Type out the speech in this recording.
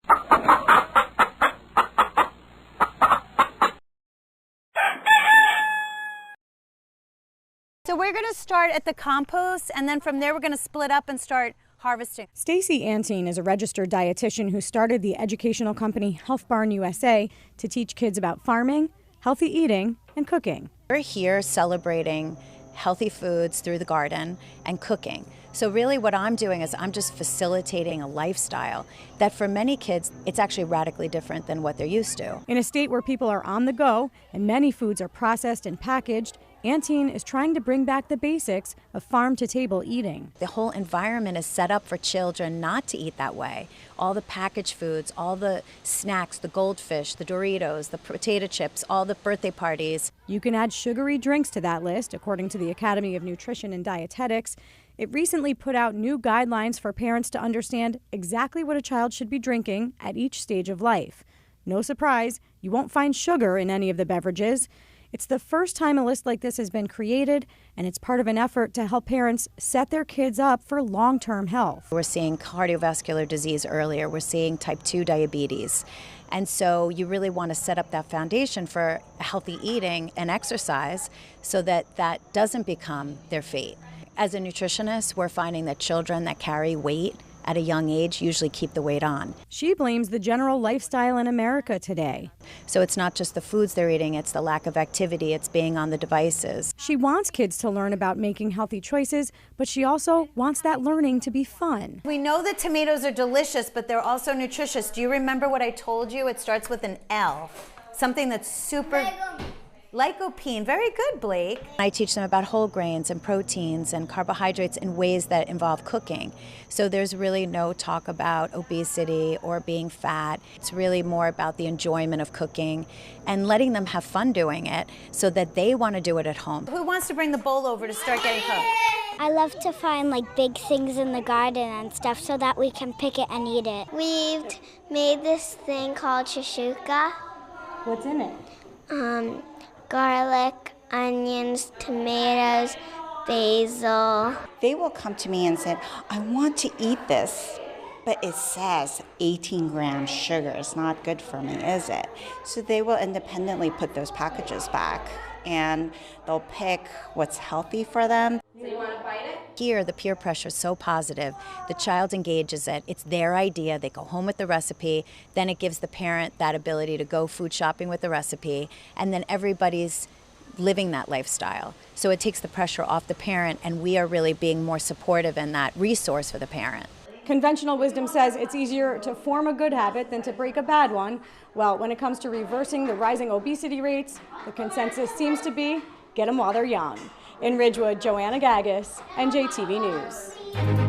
So we're going to start at the compost, and then from there we're going to split up and start harvesting. Stacey Antine is a registered dietitian who started the educational company HealthBarn USA to teach kids about farming, healthy eating, and cooking. We're here celebrating healthy foods through the garden and cooking. So really what I'm doing is I'm just facilitating a lifestyle that for many kids, it's actually radically different than what they're used to. In a state where people are on the go and many foods are processed and packaged, Antine is trying to bring back the basics of farm-to-table eating. The whole environment is set up for children not to eat that way. All the packaged foods, all the snacks, the goldfish, the Doritos, the potato chips, all the birthday parties. You can add sugary drinks to that list, according to the Academy of Nutrition and Dietetics. It recently put out new guidelines for parents to understand exactly what a child should be drinking at each stage of life. No surprise, you won't find sugar in any of the beverages. It's the first time a list like this has been created, and it's part of an effort to help parents set their kids up for long-term health. We're seeing cardiovascular disease earlier. We're seeing type 2 diabetes. And so you really want to set up that foundation for healthy eating and exercise so that that doesn't become their fate. As a nutritionist, we're finding that children that carry weight at a young age usually keep the weight on. She blames the general lifestyle in America today. So it's not just the foods they're eating, it's the lack of activity, it's being on the devices. She wants kids to learn about making healthy choices, but she also wants that learning to be fun. We know that tomatoes are delicious, but they're also nutritious. Do you remember what I told you? It starts with an L, something that's super... Lycopene. Very good, Blake. I teach them about whole grains and proteins and carbohydrates in ways that involve cooking. So there's really no talk about obesity or being fat. It's really more about the enjoyment of cooking and letting them have fun doing it so that they want to do it at home. Who wants to bring the bowl over to start getting cooked? I love to find like big things in the garden and stuff so that we can pick it and eat it. We've made this thing called shashuka. What's in it? Garlic, onions, tomatoes, basil. They will come to me and say, I want to eat this, but it says 18 grams sugar. It's not good for me, is it? So they will independently put those packages back and they'll pick what's healthy for them. So you want to bite it? Here, the peer pressure is so positive. The child engages it. It's their idea. They go home with the recipe. Then it gives the parent that ability to go food shopping with the recipe. And then everybody's living that lifestyle. So it takes the pressure off the parent, and we are really being more supportive in that resource for the parent. Conventional wisdom says it's easier to form a good habit than to break a bad one. Well, when it comes to reversing the rising obesity rates, the consensus seems to be get them while they're young. In Ridgewood, Joanna Gagis, NJTV News.